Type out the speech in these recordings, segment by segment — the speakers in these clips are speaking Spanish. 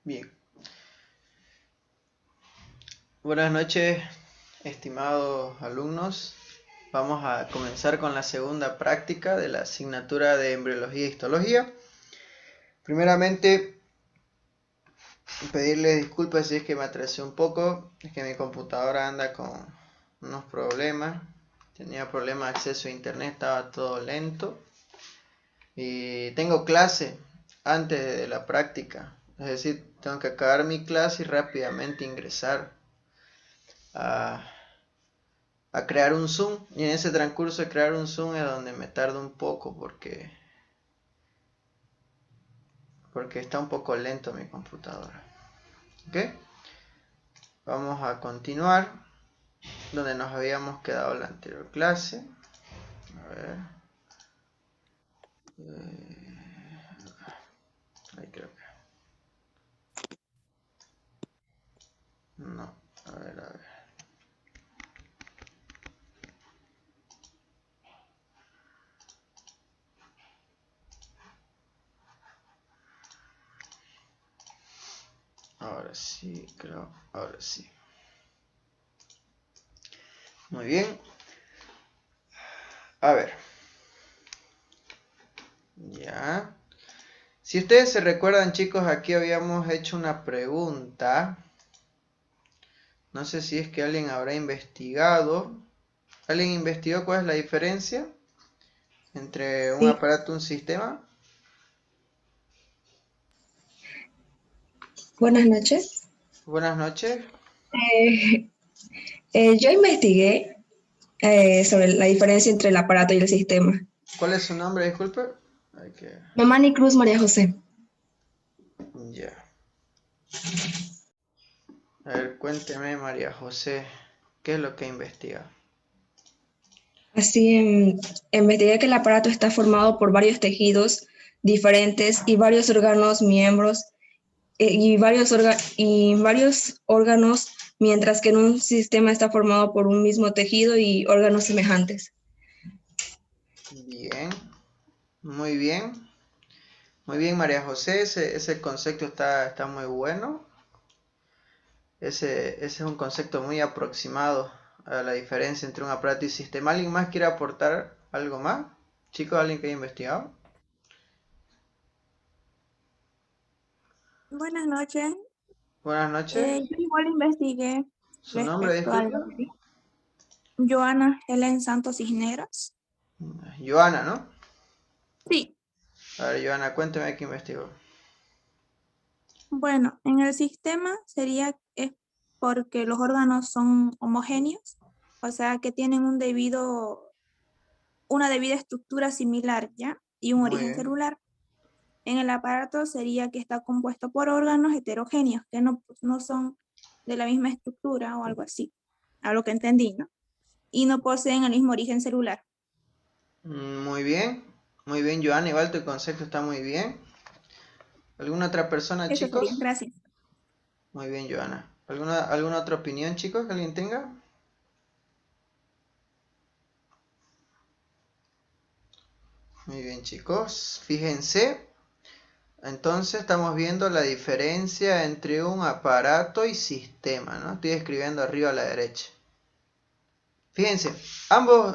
Bien. Buenas noches, estimados alumnos. Vamos a comenzar con la segunda práctica de la asignatura de embriología e histología. Primeramente, pedirles disculpas si es que me atrasé un poco. Es que mi computadora anda con unos problemas. Tenía problemas de acceso a internet, estaba todo lento. Y tengo clase antes de la práctica. Es decir, tengo que acabar mi clase y rápidamente ingresar a crear un Zoom, y en ese transcurso de crear un Zoom es donde me tardo un poco porque está un poco lento mi computadora. ¿Ok? Vamos a continuar donde nos habíamos quedado la anterior clase. A ver. Ahí creo que. No. A ver, a ver. Ahora sí, creo. Ahora sí. Muy bien. A ver. Ya. Si ustedes se recuerdan, chicos, aquí habíamos hecho una pregunta. No sé si es que alguien habrá investigado. ¿Alguien investigó cuál es la diferencia entre un Sí, aparato y un sistema? buenas noches. Buenas noches. Eh, yo investigué sobre la diferencia entre el aparato y el sistema. ¿Cuál es su nombre? Disculpe. Hay que... Mamani Cruz María José. Ya. A ver, cuénteme, María José, ¿qué es lo que investiga? Así, investigué que el aparato está formado por varios tejidos diferentes y varios órganos miembros y varios órganos, mientras que en un sistema está formado por un mismo tejido y órganos semejantes. Bien, muy bien. Muy bien, María José, ese concepto está muy bueno. Ese es un concepto muy aproximado a la diferencia entre un aparato y sistema. ¿Alguien más quiere aportar algo más? Chicos, ¿alguien que haya investigado? Buenas noches. Buenas noches. Yo igual investigué ¿Su nombre, respecto al disculpe? Joana Helen Santos Cisneros. Joana, ¿no? Sí, A ver, Joana, cuénteme qué investigó. bueno, en el sistema es porque los órganos son homogéneos, o sea que tienen una debida estructura similar, ¿ya? Y un Muy origen bien. celular. En el aparato sería que está compuesto por órganos heterogéneos, que no son de la misma estructura o algo así, a lo que entendí, ¿no? Y no poseen el mismo origen celular. Muy bien, Joana, igual tu concepto está muy bien. ¿Alguna otra persona, Eso sería, chicos? gracias. Muy bien, Joana. ¿Alguna otra opinión, chicos, que alguien tenga? Muy bien, chicos. Fíjense, entonces estamos viendo la diferencia entre un aparato y sistema, ¿no? Estoy escribiendo arriba a la derecha. Fíjense,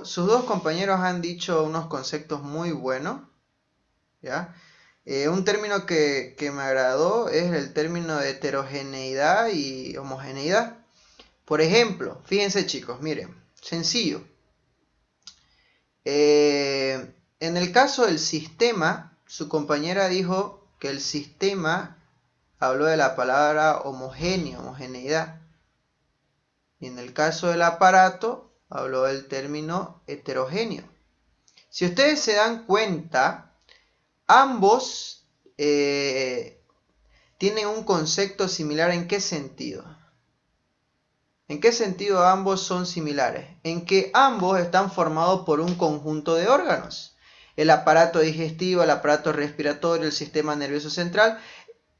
sus dos compañeros han dicho unos conceptos muy buenos, ¿ya? Un término que me agradó es el término de heterogeneidad y homogeneidad. Por ejemplo, fíjense chicos, miren, sencillo. En el caso del sistema, su compañera dijo que el sistema habló de la palabra homogéneo, homogeneidad. Y en el caso del aparato, habló del término heterogéneo. Si ustedes se dan cuenta, ambos tienen un concepto similar. ¿En qué sentido? ¿En qué sentido ambos son similares? En que ambos están formados por un conjunto de órganos. El aparato digestivo, el aparato respiratorio, el sistema nervioso central.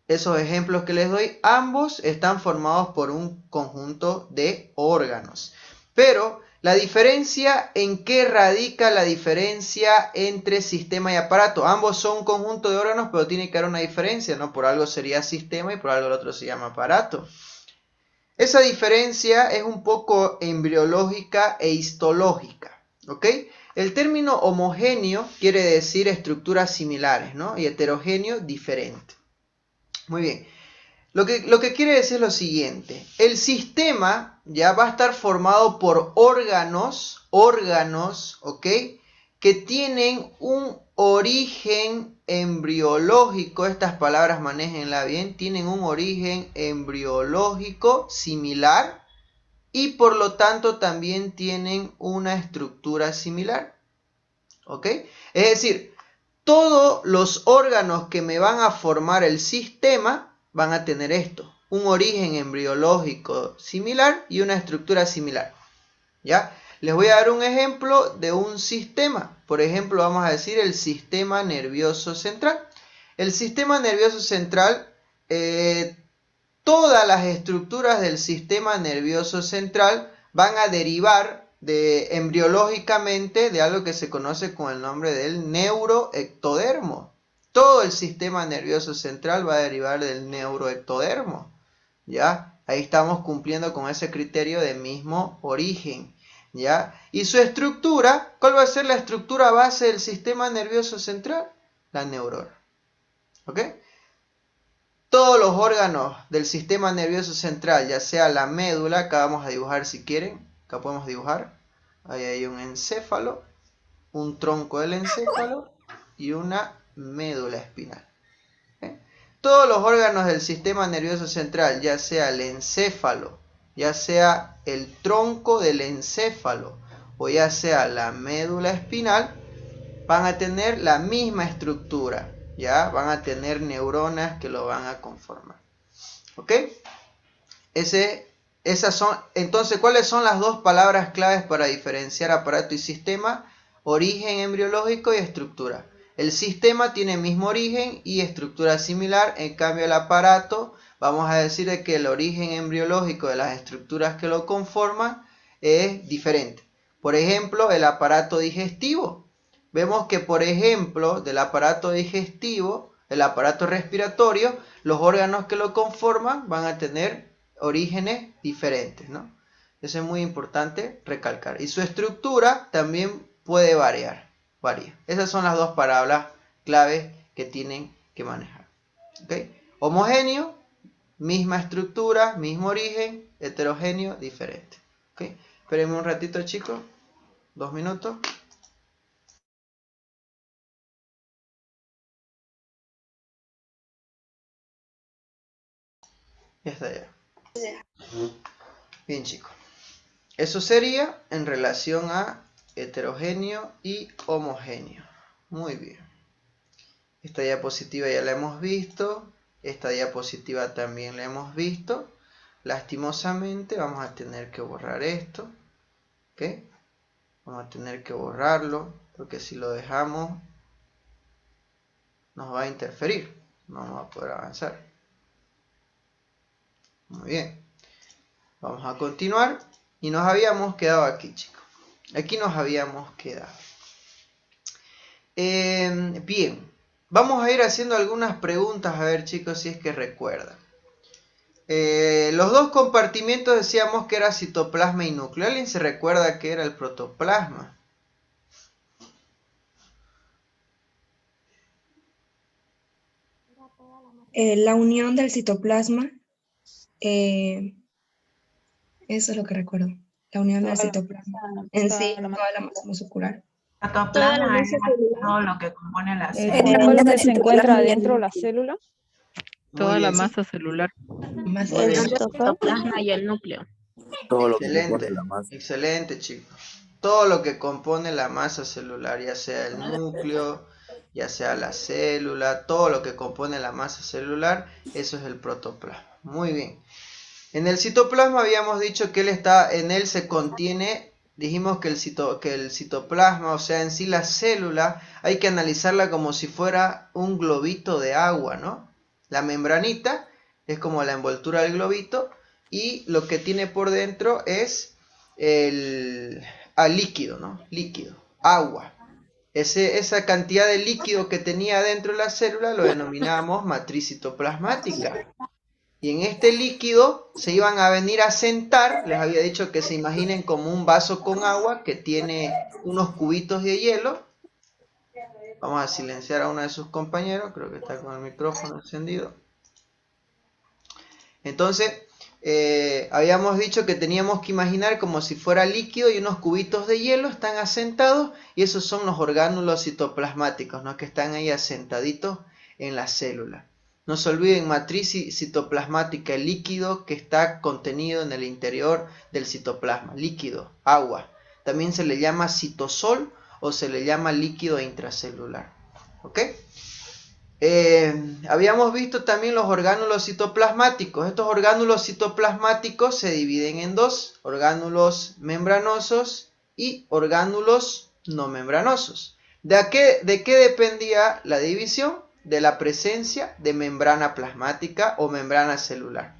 Esos ejemplos que les doy, ambos están formados por un conjunto de órganos. Pero La diferencia, ¿en qué radica la diferencia entre sistema y aparato? Ambos son un conjunto de órganos, pero tiene que haber una diferencia, ¿no? Por algo sería sistema y por algo el otro se llama aparato. Esa diferencia es un poco embriológica e histológica, ¿ok? El término homogéneo quiere decir estructuras similares, ¿no? Y heterogéneo, diferente. Muy bien. Lo que quiere decir es lo siguiente. El sistema ya va a estar formado por órganos, ¿ok? Que tienen un origen embriológico, estas palabras manéjenla bien, tienen un origen embriológico similar y por lo tanto también tienen una estructura similar, ¿ok? Es decir, todos los órganos que me van a formar el sistema van a tener esto, un origen embriológico similar y una estructura similar, ¿ya? Les voy a dar un ejemplo de un sistema. Por ejemplo, vamos a decir el sistema nervioso central. El sistema nervioso central, todas las estructuras del sistema nervioso central van a derivar embriológicamente de algo que se conoce con el nombre del neuroectodermo. Todo el sistema nervioso central va a derivar del neuroectodermo, ¿ya? Ahí estamos cumpliendo con ese criterio de mismo origen, ¿ya? Y su estructura, ¿cuál va a ser la estructura base del sistema nervioso central? La neurona, ¿ok? Todos los órganos del sistema nervioso central, ya sea la médula, acá vamos a dibujar si quieren, acá podemos dibujar, ahí hay un encéfalo, un tronco del encéfalo y una médula espinal. Todos los órganos del sistema nervioso central, ya sea el encéfalo, ya sea el tronco del encéfalo o ya sea la médula espinal, van a tener la misma estructura, ¿ya? Van a tener neuronas que lo van a conformar. ¿Ok? Entonces, ¿cuáles son las dos palabras claves para diferenciar aparato y sistema? Origen embriológico y estructura. El sistema tiene el mismo origen y estructura similar, en cambio el aparato, vamos a decir de que el origen embriológico de las estructuras que lo conforman es diferente. Por ejemplo, el aparato digestivo. Vemos que, por ejemplo, del aparato digestivo, el aparato respiratorio, los órganos que lo conforman van a tener orígenes diferentes, ¿no? Eso es muy importante recalcar. Y su estructura también puede variar. Varía. Esas son las dos palabras claves que tienen que manejar. ¿Okay? Homogéneo, misma estructura, mismo origen. Heterogéneo, diferente. ¿Okay? Espérenme un ratito, chicos. 2 minutos. Ya está ya. Bien, chicos. Eso sería en relación a heterogéneo y homogéneo. Muy bien. Esta diapositiva ya la hemos visto. Esta diapositiva también la hemos visto. Lastimosamente vamos a tener que borrar esto. ¿Ok? Vamos a tener que borrarlo. Porque si lo dejamos nos va a interferir. No vamos a poder avanzar. Muy bien. Vamos a continuar. Y nos habíamos quedado aquí, chicos. Aquí nos habíamos quedado. Bien. Vamos a ir haciendo algunas preguntas, a ver, chicos, si es que recuerdan. Los dos compartimientos decíamos que era citoplasma y núcleo. ¿Alguien se recuerda que era el protoplasma? La unión del citoplasma, eso es lo que recuerdo. La unión del citoplasma. En sí, toda la masa muscular. Toda la Protoplasma masa es celular. todo lo que compone la Es célula. todo lo que se encuentra dentro de la célula. Toda la bien. masa celular. Más Muy bien. El citoplasma y el núcleo. Todo lo que compone Excelente. la masa. Excelente, chicos. Todo lo que compone la masa celular, ya sea el núcleo, ya sea la célula, todo lo que compone la masa celular, eso es el protoplasma. Muy bien. En el citoplasma habíamos dicho que en él se contiene, dijimos que el citoplasma, o sea, en sí la célula, hay que analizarla como si fuera un globito de agua, ¿no? La membranita es como la envoltura del globito y lo que tiene por dentro es líquido, ¿no? Líquido, agua. Esa cantidad de líquido que tenía dentro de la célula lo denominamos matriz citoplasmática. Y en este líquido se iban a venir a sentar, les había dicho que se imaginen como un vaso con agua que tiene unos cubitos de hielo. Vamos a silenciar a uno de sus compañeros, creo que está con el micrófono encendido. Entonces, habíamos dicho que teníamos que imaginar como si fuera líquido y unos cubitos de hielo están asentados y esos son los orgánulos citoplasmáticos, ¿no? Que están ahí asentaditos en la célula. No se olviden, matriz citoplasmática, el líquido que está contenido en el interior del citoplasma, líquido, agua. También se le llama citosol o se le llama líquido intracelular. ¿Ok? Habíamos visto también los orgánulos citoplasmáticos. Estos orgánulos citoplasmáticos se dividen en dos, orgánulos membranosos y orgánulos no membranosos. ¿De qué dependía la división? De la presencia de membrana plasmática o membrana celular,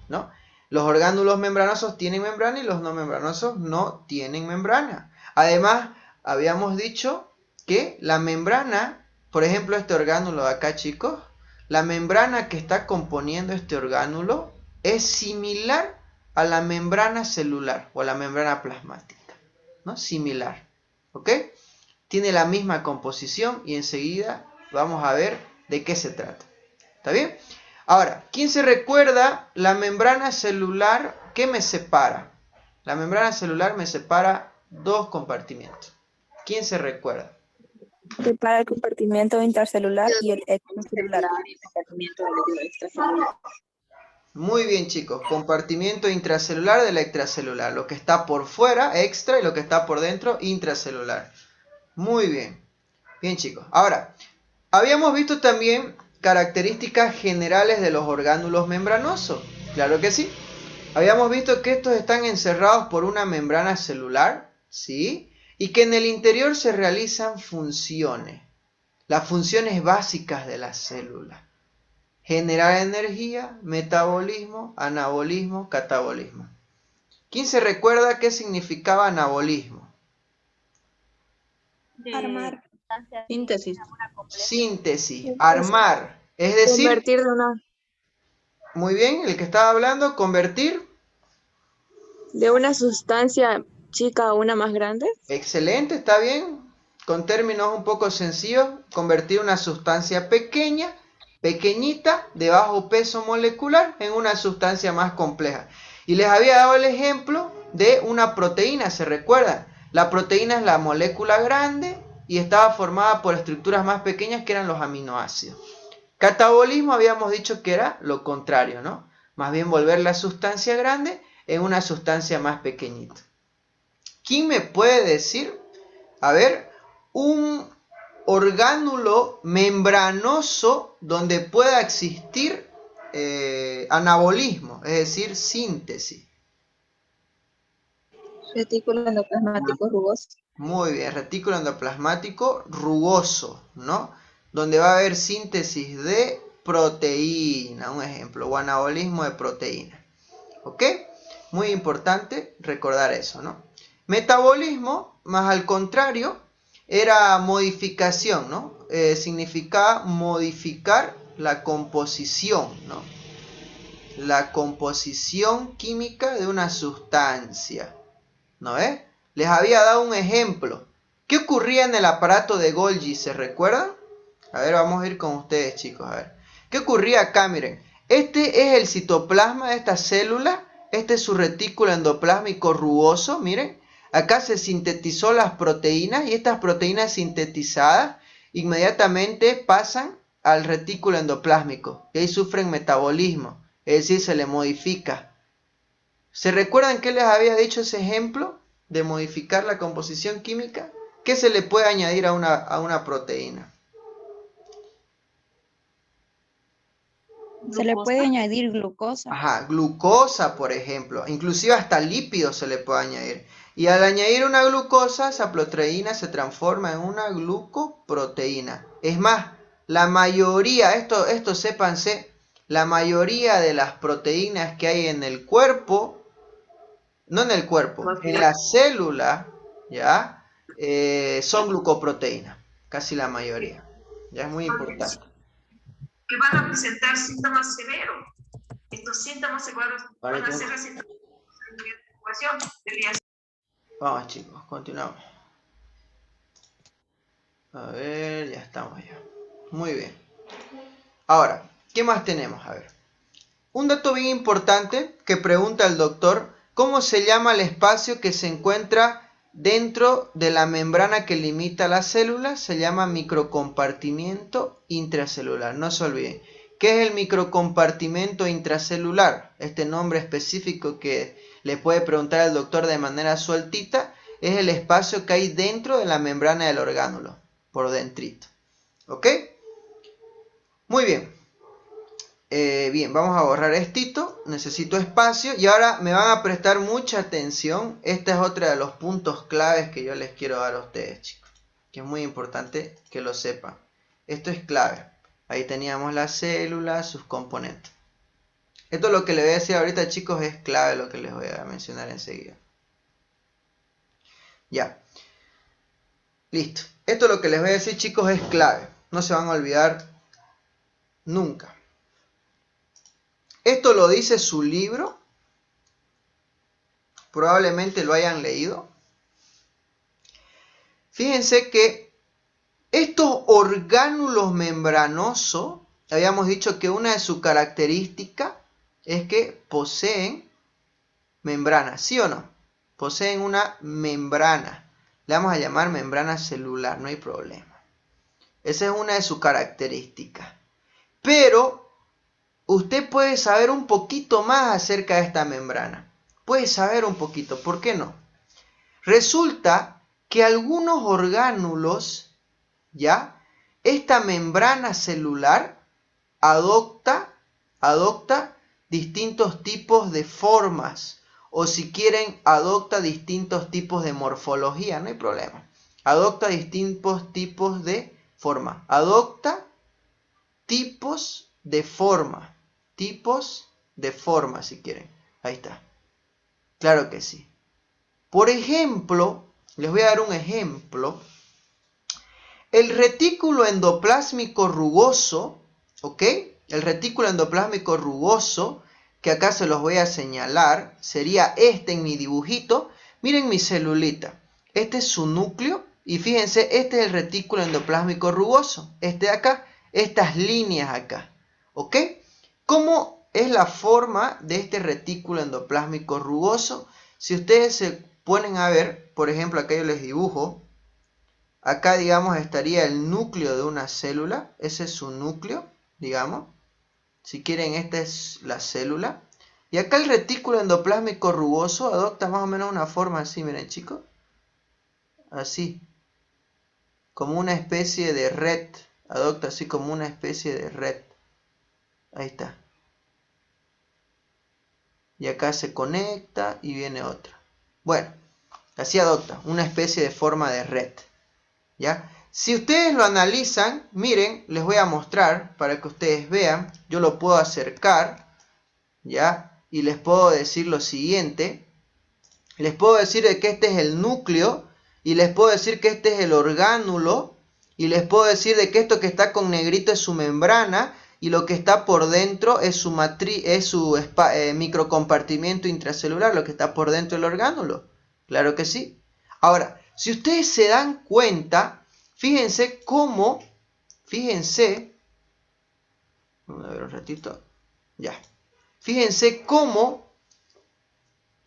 ¿no? Los orgánulos membranosos tienen membrana y los no membranosos no tienen membrana. Además, habíamos dicho que la membrana, por ejemplo, este orgánulo de acá, chicos, la membrana que está componiendo este orgánulo es similar a la membrana celular o a la membrana plasmática, ¿no? Similar, ¿ok? Tiene la misma composición y enseguida vamos a ver de qué se trata. ¿Está bien? Ahora, ¿quién se recuerda la membrana celular? ¿Qué me separa? La membrana celular me separa dos compartimientos. ¿Quién se recuerda? Separa el compartimento intracelular y el extracelular. Muy bien, chicos. Compartimiento intracelular del extracelular. Lo que está por fuera, extra, y lo que está por dentro, intracelular. Muy bien. Bien, chicos. Ahora, habíamos visto también características generales de los orgánulos membranosos. Claro que sí. Habíamos visto que estos están encerrados por una membrana celular, ¿sí? Y que en el interior se realizan funciones. Las funciones básicas de la célula. Generar energía, metabolismo, anabolismo, catabolismo. ¿Quién se recuerda qué significaba anabolismo? Armar. Síntesis. Síntesis, armar. Es decir, Convertir de una muy bien, el que estaba hablando, convertir. de una sustancia chica a una más grande. Excelente, está bien. Con términos un poco sencillos, convertir una sustancia pequeña, pequeñita, de bajo peso molecular, en una sustancia más compleja. Y les había dado el ejemplo de una proteína, ¿se recuerdan? La proteína es la molécula grande y estaba formada por estructuras más pequeñas que eran los aminoácidos. Catabolismo habíamos dicho que era lo contrario, ¿no? Más bien volver la sustancia grande en una sustancia más pequeñita. ¿Quién me puede decir, a ver, un orgánulo membranoso donde pueda existir anabolismo, es decir, síntesis? Retículo endoplasmático rugoso. Muy bien, retículo endoplasmático rugoso, ¿no? Donde va a haber síntesis de proteína, un ejemplo, o anabolismo de proteína. ¿Ok? Muy importante recordar eso, ¿no? Metabolismo, más al contrario, era modificación, ¿no? Significaba modificar la composición, ¿no? La composición química de una sustancia, ¿no ves? Les había dado un ejemplo. ¿Qué ocurría en el aparato de Golgi? ¿Se recuerdan? A ver, vamos a ir con ustedes, chicos. A ver. ¿Qué ocurría acá? Miren. Este es el citoplasma de esta célula. Este es su retículo endoplásmico rugoso. Miren. Acá se sintetizó las proteínas. Y estas proteínas sintetizadas inmediatamente pasan al retículo endoplásmico. Y ahí sufren metabolismo. Es decir, se le modifica. ¿Se recuerdan qué les había dicho ese ejemplo de modificar la composición química? ¿Qué se le puede añadir a una proteína? Se le puede añadir glucosa. Ajá, glucosa, por ejemplo. Inclusive hasta lípidos se le puede añadir. Y al añadir una glucosa, esa proteína se transforma en una glucoproteína. Es más, la mayoría, esto sépanse, la mayoría de las proteínas que hay en el cuerpo, no en el cuerpo, en la célula, ¿ya? Son glucoproteínas, casi la mayoría. Ya es muy importante. Que van a presentar síntomas severos. Estos síntomas severos van a ser la situación de. Vamos chicos, continuamos. A ver, ya estamos ya. Muy bien. Ahora, ¿qué más tenemos? A ver. Un dato bien importante que pregunta el doctor, ¿cómo se llama el espacio que se encuentra dentro de la membrana que limita la célula? Se llama microcompartimiento intracelular. No se olviden. ¿Qué es el microcompartimento intracelular? Este nombre específico que le puede preguntar el doctor de manera sueltita es el espacio que hay dentro de la membrana del orgánulo, por dentrito. ¿Ok? Muy bien. Bien, vamos a borrar esto. Necesito espacio. Y ahora me van a prestar mucha atención. Este es otro de los puntos claves que yo les quiero dar a ustedes, chicos. Que es muy importante que lo sepan. Esto es clave. Ahí teníamos la célula, sus componentes. Esto es lo que les voy a decir ahorita, chicos, es clave lo que les voy a mencionar enseguida. Ya. Listo. Esto es lo que les voy a decir, chicos, es clave. No se van a olvidar nunca. Esto lo dice su libro. Probablemente lo hayan leído. Fíjense que estos orgánulos membranosos, habíamos dicho que una de sus características es que poseen membrana, ¿sí o no? Poseen una membrana. Le vamos a llamar membrana celular, no hay problema. Esa es una de sus características. Pero usted puede saber un poquito más acerca de esta membrana. Puede saber un poquito, ¿por qué no? Resulta que algunos orgánulos, ¿ya? Esta membrana celular adopta distintos tipos de formas. O si quieren, adopta distintos tipos de morfología, no hay problema. Adopta distintos tipos de forma. Adopta tipos de forma. Tipos de forma, si quieren. Ahí está. Claro que sí. Por ejemplo, les voy a dar un ejemplo. El retículo endoplásmico rugoso, ¿ok? El retículo endoplásmico rugoso, que acá se los voy a señalar, sería este en mi dibujito. Miren mi celulita. Este es su núcleo. Y fíjense, este es el retículo endoplásmico rugoso. Este de acá, estas líneas acá. ¿Ok? ¿Cómo es la forma de este retículo endoplásmico rugoso? Si ustedes se ponen a ver, por ejemplo, acá yo les dibujo. Acá, digamos, estaría el núcleo de una célula. Ese es su núcleo, digamos. Si quieren, esta es la célula. Y acá el retículo endoplásmico rugoso adopta más o menos una forma así, miren, chicos. Así. Como una especie de red. Adopta así como una especie de red. Ahí está. Y acá se conecta y viene otra. Bueno, así adopta una especie de forma de red. ¿Ya? Si ustedes lo analizan, miren, les voy a mostrar para que ustedes vean. Yo lo puedo acercar, ¿ya? Y les puedo decir lo siguiente. Les puedo decir de que este es el núcleo. Y les puedo decir que este es el orgánulo. Y les puedo decir de que esto que está con negrito es su membrana. Y lo que está por dentro es su microcompartimiento intracelular. Lo que está por dentro del orgánulo. Claro que sí. Ahora, si ustedes se dan cuenta... Fíjense cómo, vamos a ver un ratito, ya. Fíjense cómo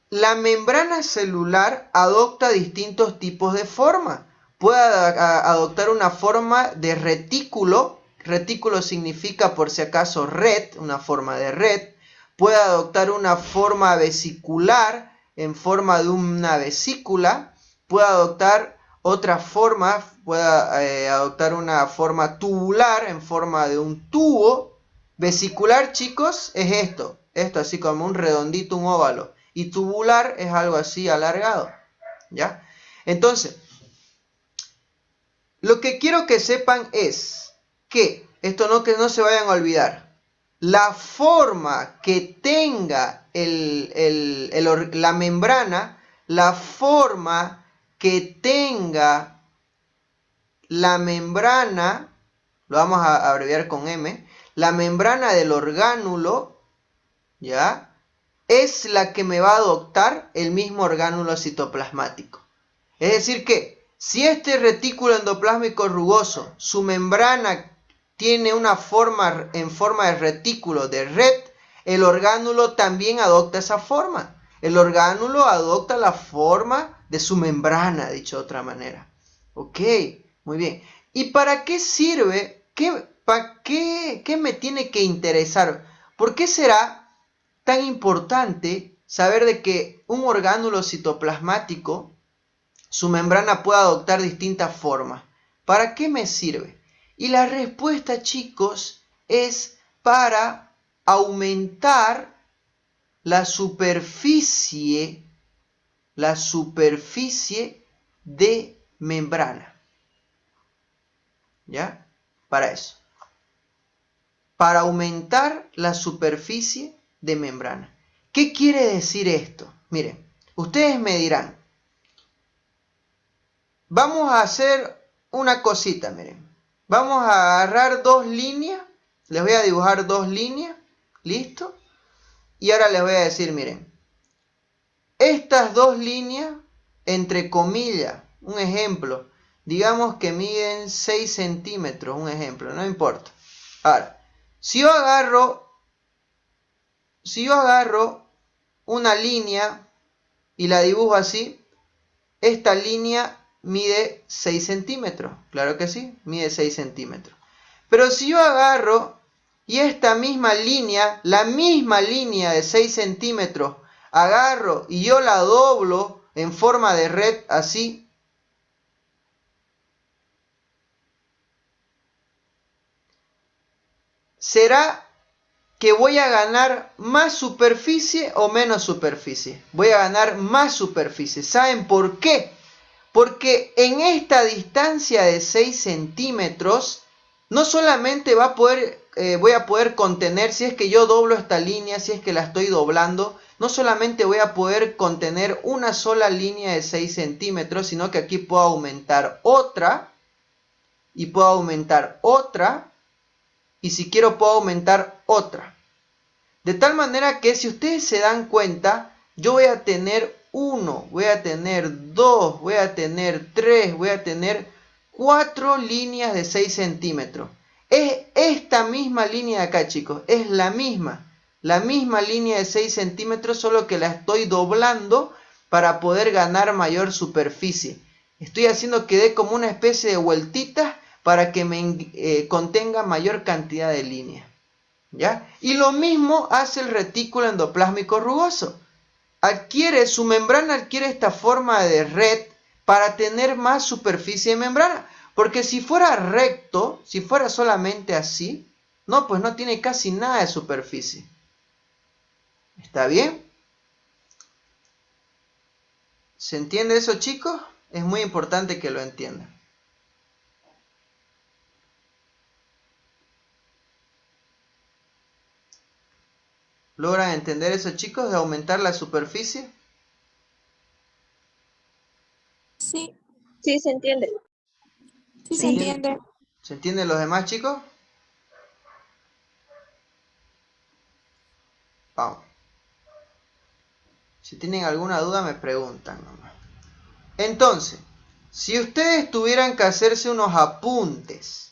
la membrana celular adopta distintos tipos de forma. Puede adoptar una forma de retículo. Retículo significa, por si acaso, red, una forma de red. Puede adoptar una forma vesicular en forma de una vesícula. Puede adoptar otra forma, puede adoptar una forma tubular en forma de un tubo. Vesicular, chicos, es esto. Esto así como un redondito, un óvalo. Y tubular es algo así alargado. ¿Ya? Entonces, lo que quiero que sepan es que, que no se vayan a olvidar, la forma que tenga la membrana, la forma que tenga la membrana, lo vamos a abreviar con M, la membrana del orgánulo, ¿ya? Es la que me va a adoptar el mismo orgánulo citoplasmático. Es decir que si este retículo endoplásmico rugoso, su membrana tiene una forma en forma de retículo de red, el orgánulo también adopta esa forma. El orgánulo adopta la forma de su membrana, dicho de otra manera. Ok, muy bien. ¿Y para qué sirve? ¿Qué me tiene que interesar? ¿Por qué será tan importante saber de que un orgánulo citoplasmático, su membrana puede adoptar distintas formas? ¿Para qué me sirve? Y la respuesta, chicos, es para aumentar la superficie de membrana. ¿Ya? Para eso. Para aumentar la superficie de membrana. ¿Qué quiere decir esto? Miren, ustedes me dirán, vamos a hacer una cosita, miren. Vamos a agarrar dos líneas, les voy a dibujar dos líneas, ¿listo? Y ahora les voy a decir, miren, estas dos líneas, entre comillas, un ejemplo, digamos que miden 6 centímetros, un ejemplo, no importa. Ahora, si yo agarro una línea y la dibujo así, esta línea mide 6 centímetros, claro que sí, mide 6 centímetros. Pero si yo agarro y esta misma línea, la misma línea de 6 centímetros, agarro y yo la doblo en forma de red así, ¿será que voy a ganar más superficie o menos superficie? Voy a ganar más superficie. ¿Saben por qué? Porque en esta distancia de 6 centímetros, no solamente voy a poder contener, si es que yo doblo esta línea, si es que la estoy doblando, no solamente voy a poder contener una sola línea de 6 centímetros, sino que aquí puedo aumentar otra, y puedo aumentar otra, y si quiero puedo aumentar otra. De tal manera que si ustedes se dan cuenta, yo voy a tener 1, voy a tener 2, voy a tener 3, voy a tener 4 líneas de 6 centímetros. Es esta misma línea de acá, chicos, es la misma línea de 6 centímetros, solo que la estoy doblando para poder ganar mayor superficie. Estoy haciendo que dé como una especie de vueltitas para que me contenga mayor cantidad de líneas. ¿Ya? Y lo mismo hace el retículo endoplásmico rugoso. Su membrana adquiere esta forma de red para tener más superficie de membrana. Porque si fuera recto, si fuera solamente así, no, pues no tiene casi nada de superficie. ¿Está bien? ¿Se entiende eso, chicos? Es muy importante que lo entiendan. ¿Logran entender eso, chicos, de aumentar la superficie? Sí, Sí, se entiende. sí se entiende. ¿Se entienden los demás, chicos? Vamos. Si tienen alguna duda me preguntan nomás. Entonces, si ustedes tuvieran que hacerse unos apuntes,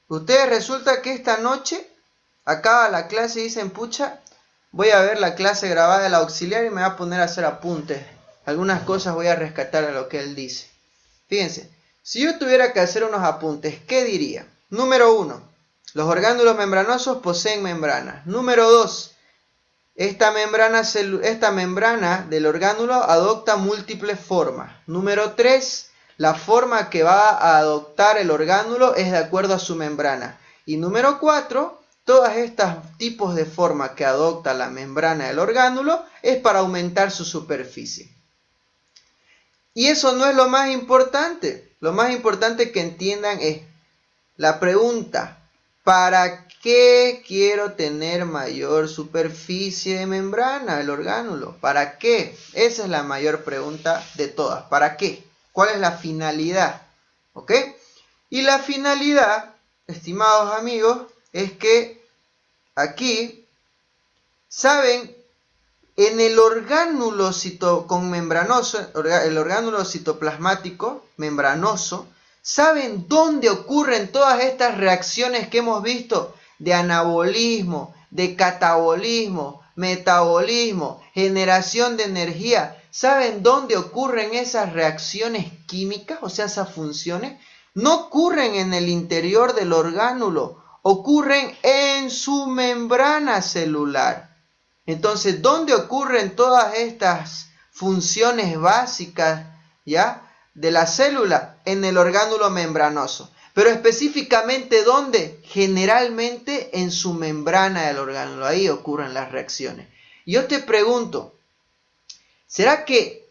ustedes resulta que esta noche acaba la clase y dicen, pucha, voy a ver la clase grabada del auxiliar y me voy a poner a hacer apuntes. Algunas cosas voy a rescatar a lo que él dice. Fíjense, si yo tuviera que hacer unos apuntes, ¿qué diría? Número 1, los orgánulos membranosos poseen membrana. Número 2, esta membrana del orgánulo adopta múltiples formas. Número 3, la forma que va a adoptar el orgánulo es de acuerdo a su membrana. Y número 4, todos estos tipos de forma que adopta la membrana del orgánulo es para aumentar su superficie. Y eso no es lo más importante. Lo más importante que entiendan es la pregunta: ¿para qué quiero tener mayor superficie de membrana del orgánulo? ¿Para qué? Esa es la mayor pregunta de todas. ¿Para qué? ¿Cuál es la finalidad? ¿Ok? Y la finalidad, estimados amigos, es que aquí, ¿saben? En el orgánulo el orgánulo citoplasmático membranoso, ¿saben dónde ocurren todas estas reacciones que hemos visto? De anabolismo, de catabolismo, metabolismo, generación de energía. ¿Saben dónde ocurren esas reacciones químicas? O sea, esas funciones. No ocurren en el interior del orgánulo, ocurren en su membrana celular. Entonces, ¿dónde ocurren todas estas funciones básicas, ya, de la célula? En el orgánulo membranoso. Pero específicamente, ¿dónde? Generalmente en su membrana del orgánulo. Ahí ocurren las reacciones. Y yo te pregunto, ¿será que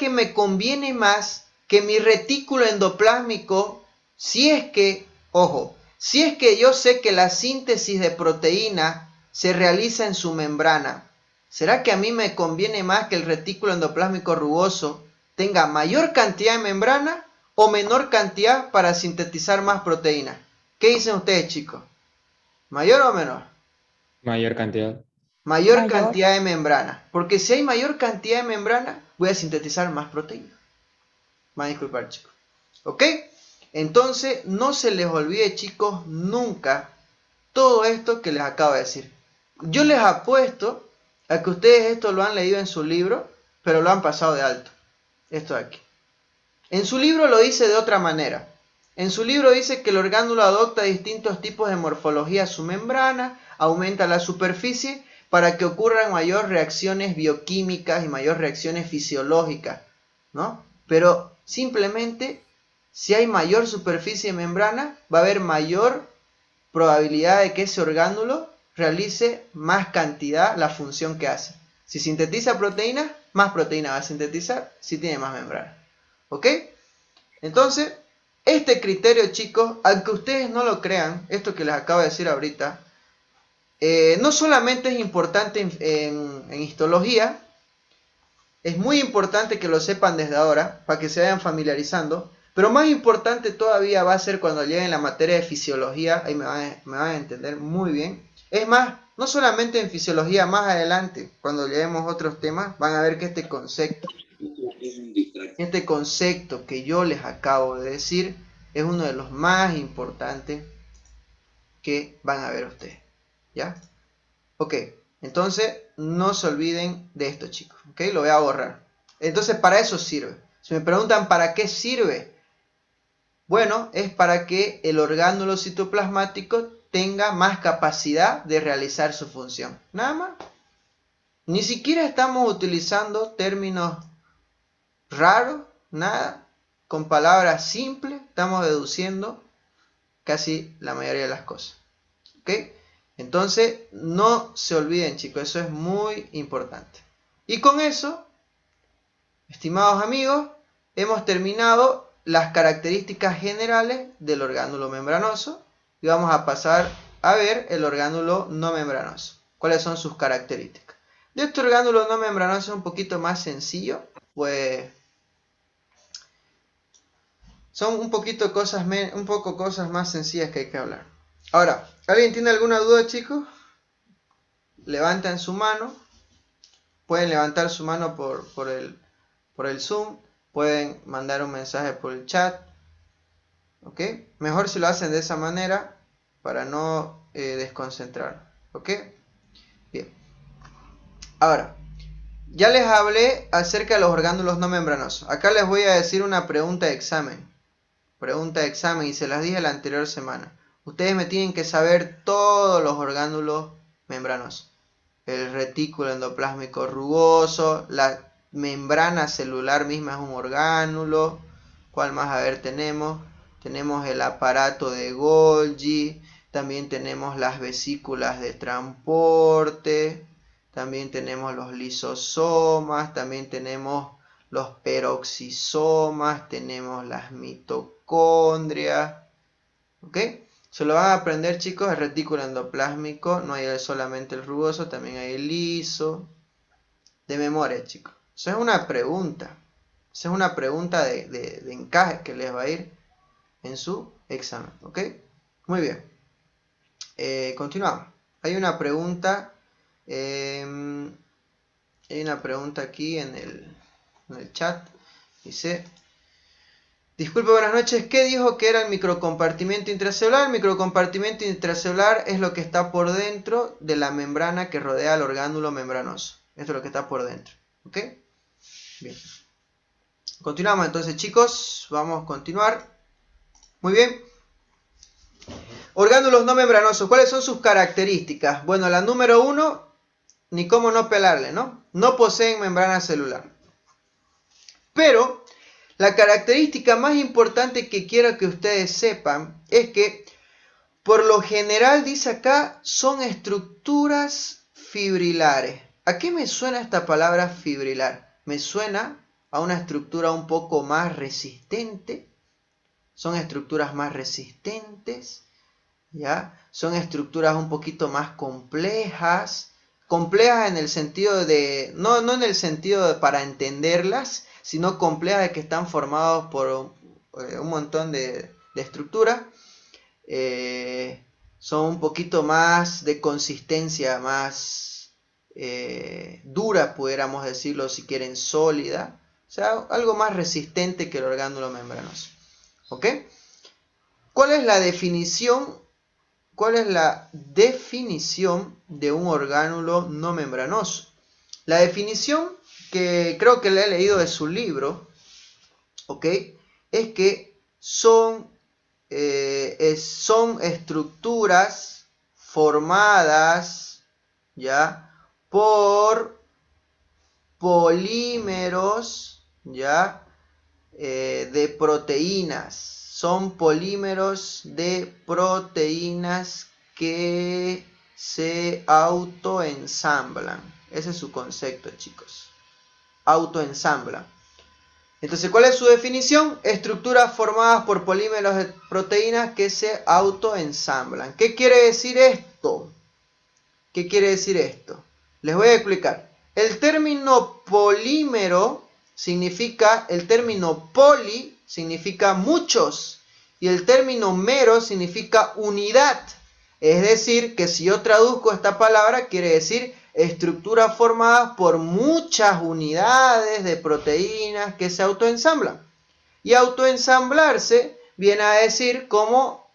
me conviene más que mi retículo endoplásmico, si es que yo sé que la síntesis de proteína se realiza en su membrana, ¿será que a mí me conviene más que el retículo endoplásmico rugoso tenga mayor cantidad de membrana o menor cantidad para sintetizar más proteína? ¿Qué dicen ustedes, chicos? ¿Mayor o menor? Mayor cantidad. Mayor cantidad de membrana. Porque si hay mayor cantidad de membrana, voy a sintetizar más proteína. Me van a disculpar, chicos. ¿Ok? Entonces, no se les olvide, chicos, nunca todo esto que les acabo de decir. Yo les apuesto a que ustedes esto lo han leído en su libro, pero lo han pasado de alto. Esto de aquí. En su libro lo dice de otra manera. En su libro dice que el orgánulo adopta distintos tipos de morfología a su membrana, aumenta la superficie para que ocurran mayor reacciones bioquímicas y mayor reacciones fisiológicas, ¿no? Pero simplemente, si hay mayor superficie de membrana, va a haber mayor probabilidad de que ese orgánulo realice más cantidad la función que hace. Si sintetiza proteína, más proteína va a sintetizar si tiene más membrana. ¿Ok? Entonces, este criterio, chicos, aunque ustedes no lo crean, esto que les acabo de decir ahorita, no solamente es importante en histología, es muy importante que lo sepan desde ahora, para que se vayan familiarizando, pero más importante todavía va a ser cuando lleguen la materia de fisiología, ahí me van a entender muy bien. Es más, no solamente en fisiología, más adelante, cuando lleguemos otros temas, van a ver que este concepto que yo les acabo de decir es uno de los más importantes que van a ver ustedes. ¿Ya? Ok, entonces no se olviden de esto, chicos. Ok, lo voy a borrar. Entonces, para eso sirve. Si me preguntan para qué sirve, bueno, es para que el orgánulo citoplasmático tenga más capacidad de realizar su función. Nada más. Ni siquiera estamos utilizando términos raros, nada. Con palabras simples estamos deduciendo casi la mayoría de las cosas. ¿Ok? Entonces, no se olviden, chicos, eso es muy importante. Y con eso, estimados amigos, hemos terminado las características generales del orgánulo membranoso y vamos a pasar a ver el orgánulo no membranoso. ¿Cuáles son sus características? De este orgánulo no membranoso es un poquito más sencillo, pues son un poco cosas más sencillas que hay que hablar. Ahora, ¿alguien tiene alguna duda, chicos? Levanten su mano. Pueden levantar su mano por el Zoom. Pueden mandar un mensaje por el chat. ¿Ok? Mejor si lo hacen de esa manera para no desconcentrar. ¿Ok? Bien. Ahora, ya les hablé acerca de los orgánulos no membranosos. Acá les voy a decir una pregunta de examen. Pregunta de examen y se las dije la anterior semana. Ustedes me tienen que saber todos los orgánulos membranosos. El retículo endoplásmico rugoso, la membrana celular misma es un orgánulo. ¿Cuál más? A ver, tenemos el aparato de Golgi, también tenemos las vesículas de transporte, también tenemos los lisosomas, también tenemos los peroxisomas, tenemos las mitocondrias. ¿Ok? Se lo van a aprender, chicos, el retículo endoplásmico, no hay solamente el rugoso, también hay el liso. De memoria, chicos. Eso es una pregunta. Esa es una pregunta de encaje que les va a ir en su examen, ¿ok? Muy bien. Continuamos. Hay una pregunta. Hay una pregunta aquí en el chat. Dice: disculpe, buenas noches. ¿Qué dijo que era el microcompartimento intracelular? El microcompartimento intracelular es lo que está por dentro de la membrana que rodea al orgánulo membranoso. Esto es lo que está por dentro, ¿ok? Bien. Continuamos entonces, chicos. Vamos a continuar. Muy bien. Orgánulos no membranosos. ¿Cuáles son sus características? Bueno, la número 1, ni cómo no pelarle, ¿no? No poseen membrana celular. Pero la característica más importante que quiero que ustedes sepan es que, por lo general, dice acá, son estructuras fibrilares. ¿A qué me suena esta palabra fibrilar? Me suena a una estructura un poco más resistente. Son estructuras más resistentes, ¿ya? Son estructuras un poquito más complejas. Complejas en el sentido de, no en el sentido de para entenderlas, sino complejas de que están formados por un montón de estructuras. Son un poquito más de consistencia, más dura, pudiéramos decirlo, si quieren, sólida. O sea, algo más resistente que el orgánulo membranoso. ¿Ok? ¿Cuál es la definición? ¿Cuál es la definición de un orgánulo no membranoso? La definición, que creo que la he leído de su libro, ¿ok? Es que son estructuras formadas, ¿ya?, por polímeros, ¿ya?, de proteínas. Son polímeros de proteínas que se autoensamblan. Ese es su concepto, chicos. Autoensamblan. Entonces, ¿cuál es su definición? Estructuras formadas por polímeros de proteínas que se autoensamblan. ¿Qué quiere decir esto? ¿Qué quiere decir esto? Les voy a explicar. El término polímero significa, el término poli significa muchos y el término mero significa unidad. Es decir, que si yo traduzco esta palabra, quiere decir estructuras formadas por muchas unidades de proteínas que se autoensamblan. Y autoensamblarse viene a decir como,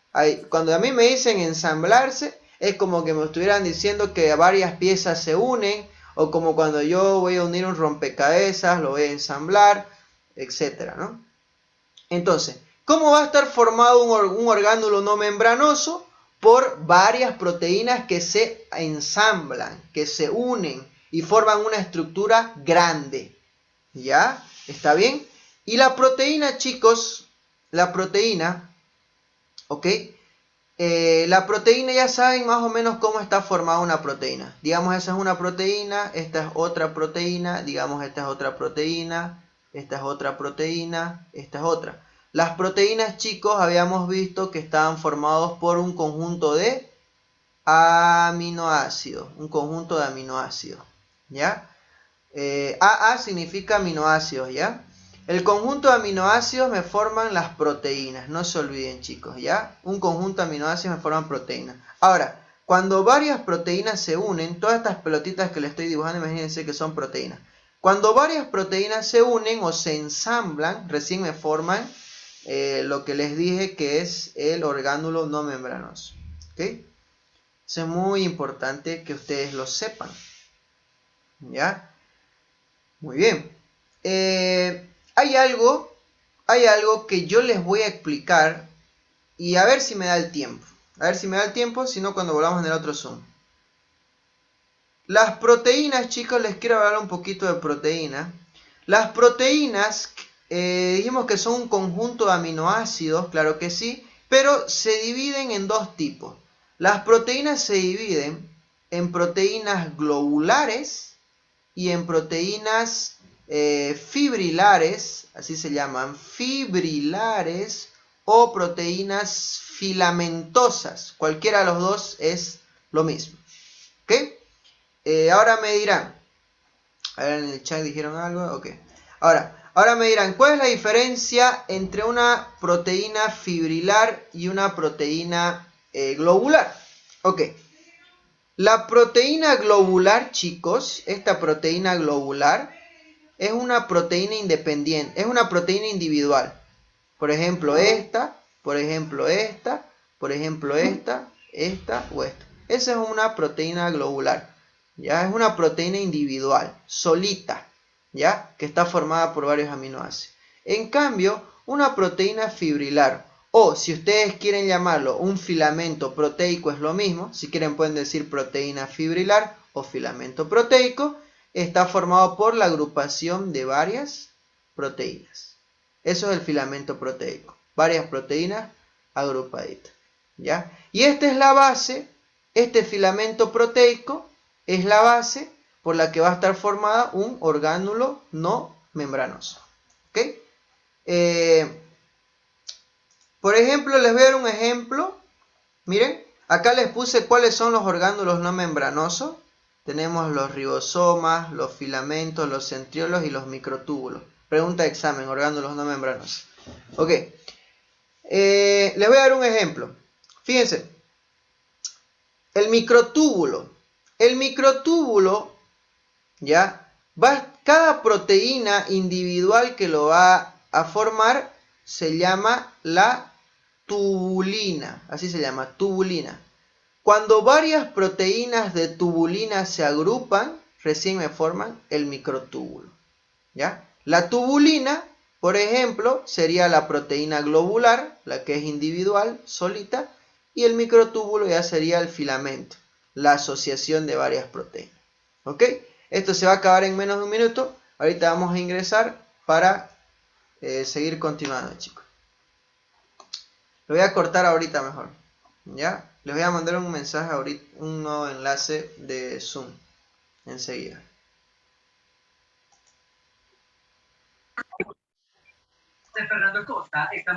cuando a mí me dicen ensamblarse, es como que me estuvieran diciendo que varias piezas se unen, o como cuando yo voy a unir un rompecabezas, lo voy a ensamblar, etcétera, ¿no? Entonces, ¿cómo va a estar formado un orgánulo no membranoso? Por varias proteínas que se ensamblan, que se unen y forman una estructura grande. ¿Ya? ¿Está bien? Y la proteína, chicos, la proteína, ¿ok? La proteína, ya saben más o menos cómo está formada una proteína. Digamos, esa es una proteína, esta es otra proteína, digamos, esta es otra proteína, esta es otra proteína, esta es otra. Las proteínas, chicos, habíamos visto que estaban formados por un conjunto de aminoácidos. Un conjunto de aminoácidos, ¿ya? AA significa aminoácidos, ¿ya? El conjunto de aminoácidos me forman las proteínas. No se olviden, chicos, ¿ya? Un conjunto de aminoácidos me forman proteínas. Ahora, cuando varias proteínas se unen, todas estas pelotitas que les estoy dibujando, imagínense que son proteínas. Cuando varias proteínas se unen o se ensamblan, recién me forman lo que les dije que es el orgánulo no membranoso. ¿Ok? Eso es muy importante que ustedes lo sepan. ¿Ya? Muy bien. Hay algo que yo les voy a explicar y a ver si me da el tiempo. A ver si me da el tiempo, si no cuando volvamos en el otro Zoom. Las proteínas, chicos, les quiero hablar un poquito de proteínas. Las proteínas, dijimos que son un conjunto de aminoácidos, claro que sí, pero se dividen en dos tipos. Las proteínas se dividen en proteínas globulares y en proteínas fibrilares, así se llaman, fibrilares o proteínas filamentosas. Cualquiera de los dos es lo mismo. ¿Ok? Ahora me dirán, a ver, en el chat dijeron algo, ok. Ahora, Ahora me dirán, ¿cuál es la diferencia entre una proteína fibrilar y una proteína globular? Ok. La proteína globular, chicos, esta proteína globular es una proteína independiente, es una proteína individual. Por ejemplo, esta, por ejemplo, esta, por ejemplo, esta o esta. Esa es una proteína globular. ¿Ya? Es una proteína individual, solita, ¿ya? Que está formada por varios aminoácidos. En cambio, una proteína fibrilar, o si ustedes quieren llamarlo un filamento proteico, es lo mismo. Si quieren pueden decir proteína fibrilar o filamento proteico. Está formado por la agrupación de varias proteínas. Eso es el filamento proteico. Varias proteínas agrupaditas, ¿ya? Y esta es la base, este filamento proteico es la base por la que va a estar formada un orgánulo no membranoso. ¿Ok? Por ejemplo, les voy a dar un ejemplo. Miren, acá les puse cuáles son los orgánulos no membranosos. Tenemos los ribosomas, los filamentos, los centriolos y los microtúbulos. Pregunta de examen, orgánulos no membranosos. Ok. Les voy a dar un ejemplo. Fíjense. El microtúbulo. El microtúbulo, ¿ya? Cada proteína individual que lo va a formar se llama la tubulina. Así se llama, tubulina. Cuando varias proteínas de tubulina se agrupan, recién me forman el microtúbulo, ¿ya? La tubulina, por ejemplo, sería la proteína globular, la que es individual, solita, y el microtúbulo ya sería el filamento, la asociación de varias proteínas. ¿Ok? Esto se va a acabar en menos de un minuto. Ahorita vamos a ingresar para seguir continuando, chicos. Lo voy a cortar ahorita mejor, ¿ya? Les voy a mandar un mensaje ahorita, un nuevo enlace de Zoom, enseguida. Fernando Costa está